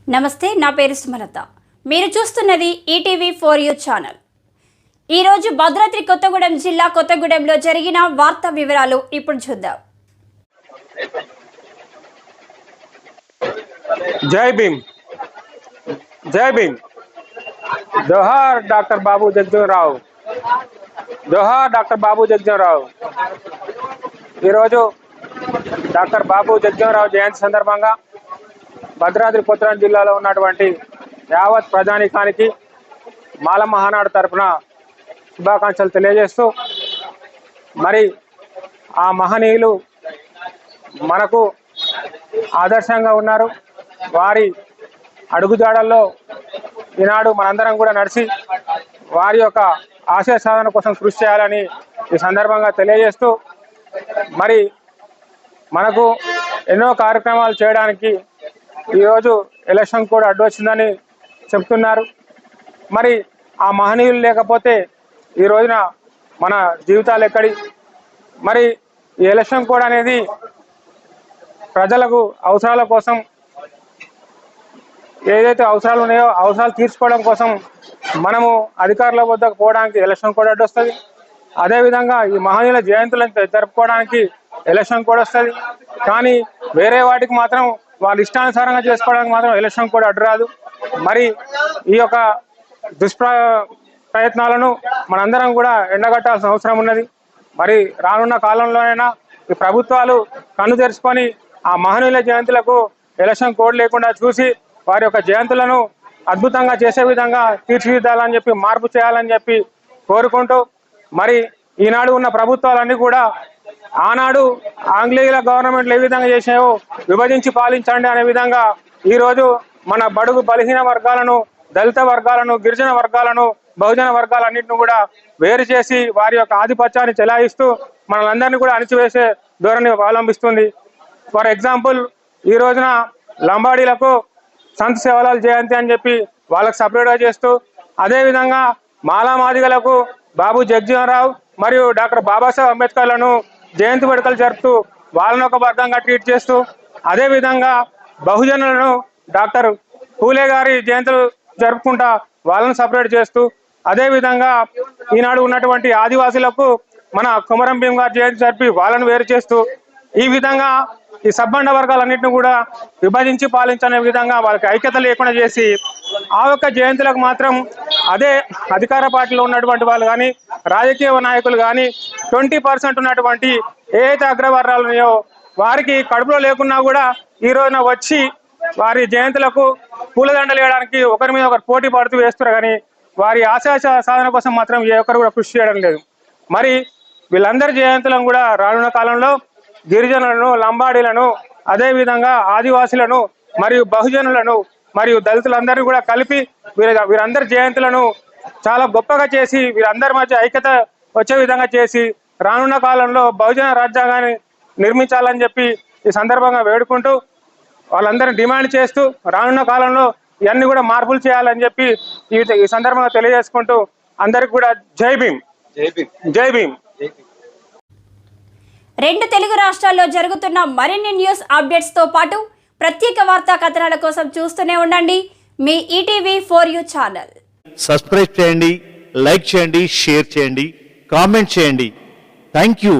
నమస్తే, నా పేరు సుమలత. మీరు చూస్తున్నది ఈటీవీ 4U ఛానల్. ఈరోజు భద్రాద్రి కొత్తగూడెం జిల్లా కొత్తగూడెంలో జరిగిన వార్తా వివరాలు ఇప్పుడు చూద్దాం. జై భీమ్, జై భీమ్. జోహార్ డాక్టర్ బాబు జగజ్జీవనరావు, జోహార్ డాక్టర్ బాబు జగజ్జీవనరావు. ఈరోజు డాక్టర్ బాబు జగజ్జీవనరావు జయంతి సందర్భంగా భద్రాద్రి కొత్తగూడెం జిల్లాలో ఉన్నటువంటి యావత్ ప్రజానీకానికి మాల మహానాడు తరఫున శుభాకాంక్షలు తెలియజేస్తూ, మరి ఆ మహనీయులు మనకు ఆదర్శంగా ఉన్నారు. వారి అడుగుజాడల్లో ఈనాడు మనందరం కూడా నడిచి వారి యొక్క ఆశయ సాధన కోసం కృషి చేయాలని ఈ సందర్భంగా తెలియజేస్తూ, మరి మనకు ఎన్నో కార్యక్రమాలు చేయడానికి ఈరోజు ఎలక్షన్ కూడా అడ్డు వచ్చిందని చెప్తున్నారు. మరి ఆ మహనీయులు లేకపోతే ఈ రోజున మన జీవితాలు ఎక్కడి? మరి ఈ ఎలక్షన్ కోడ్ అనేది ప్రజలకు అవసరాల కోసం, ఏదైతే అవసరాలు ఉన్నాయో అవసరాలు తీర్చుకోవడం కోసం మనము అధికారుల వద్దకు పోవడానికి ఎలక్షన్ కోడ్ అడ్డు వస్తుంది. అదేవిధంగా ఈ మహనీయుల జయంతులను జరుపుకోవడానికి ఎలక్షన్ కోడ్ వస్తుంది. కానీ వేరే వాటికి మాత్రం వాళ్ళు ఇష్టానుసారంగా చేసుకోవడానికి మాత్రం ఎలక్షన్ కోడ్ అడ్డు రాదు. మరి ఈ యొక్క ప్రయత్నాలను మనందరం కూడా ఎండగట్టాల్సిన అవసరం ఉన్నది. మరి రానున్న కాలంలోనైనా ఈ ప్రభుత్వాలు కన్ను తెరుచుకొని ఆ మహనీయుల జయంతులకు ఎలక్షన్ కోడ్ లేకుండా చూసి వారి యొక్క జయంతులను అద్భుతంగా చేసే విధంగా తీర్చిదిద్దాలని చెప్పి, మార్పు చేయాలని చెప్పి కోరుకుంటూ, మరి ఈనాడు ఉన్న ప్రభుత్వాలన్నీ కూడా ఆనాడు ఆంగ్లేయుల గవర్నమెంట్లు ఏ విధంగా చేసాయో విభజించి పాలించండి అనే విధంగా ఈరోజు మన బడుగు బలహీన వర్గాలను, దళిత వర్గాలను, గిరిజన వర్గాలను, బహుజన వర్గాలన్నింటిని కూడా వేరు చేసి వారి యొక్క ఆధిపత్యాన్ని చెలాయిస్తూ మనలందరినీ కూడా అణిచివేసే ధోరణి అవలంబిస్తుంది. ఫర్ ఎగ్జాంపుల్, ఈ రోజున లంబాడీలకు సంత్ సేవలాల్ జయంతి అని చెప్పి వాళ్ళకు సపరేట్గా చేస్తూ, అదేవిధంగా మాలామాదిగలకు బాబు జగజ్జీవనరావు మరియు డాక్టర్ బాబాసాహెబ్ అంబేద్కర్లను జయంతి వేడుకలు జరుపుతూ వాళ్ళను ఒక వర్గంగా ట్రీట్ చేస్తూ, అదేవిధంగా బహుజనులను డాక్టర్ పూలే గారి జయంతులు జరుపుకుంటా వాళ్ళను సపరేట్ చేస్తూ, అదేవిధంగా ఈనాడు ఉన్నటువంటి ఆదివాసీలకు మన కొమరం భీం గారి జయంతి జరిపి వాళ్ళను వేరు చేస్తూ, ఈ విధంగా ఈ సబ్బండ వర్గాలన్నింటినీ కూడా విభజించి పాలించనే విధంగా వాళ్ళకి ఐక్యత లేకుండా చేసి, ఆ యొక్క జయంతులకు మాత్రం అదే అధికార పార్టీలో ఉన్నటువంటి వాళ్ళు కానీ, రాజకీయ నాయకులు కానీ 20% ఉన్నటువంటి ఏదైతే అగ్రవర్ణాలు ఉన్నాయో వారికి కడుపులో లేకున్నా కూడా ఈ రోజున వచ్చి వారి జయంతులకు పూలదండలు వేయడానికి ఒకరి మీద ఒకరు పోటీ పడుతూ వేస్తారు. కానీ వారి ఆశయ సాధన కోసం మాత్రం ఏ ఒక్కరు కూడా కృషి చేయడం లేదు. మరి వీళ్ళందరి జయంతులను కూడా రానున్న కాలంలో గిరిజనులను, లంబాడీలను, అదేవిధంగా ఆదివాసులను మరియు బహుజనులను మరియు దళితులందరినీ కూడా కలిపి వీరందరి జయంతులను చాలా గొప్పగా చేసి వీరందరి మధ్య ఐక్యత వచ్చే విధంగా చేసి రానున్న కాలంలో బహుజన రాజ్యాంగాన్ని నిర్మించాలని చెప్పి ఈ సందర్భంగా వేడుకుంటూ, వాళ్ళందరినీ డిమాండ్ చేస్తూ రానున్న కాలంలో ఇవన్నీ కూడా మార్పులు చేయాలని చెప్పి ఈ సందర్భంగా తెలియజేసుకుంటూ అందరికి కూడా జై భీమ్, జై భీమ్, జై భీమ్. రెండు తెలుగు రాష్ట్రాల్లో జరుగుతున్న మరిన్ని న్యూస్ అప్డేట్స్తో పాటు ప్రత్యేక వార్తా కథనాల కోసం చూస్తూనే ఉండండి మీ ఈటీవీ 4U ఛానల్. సబ్స్క్రైబ్ చేయండి, లైక్ చేయండి, షేర్ చేయండి, కామెంట్ చేయండి. Thank you.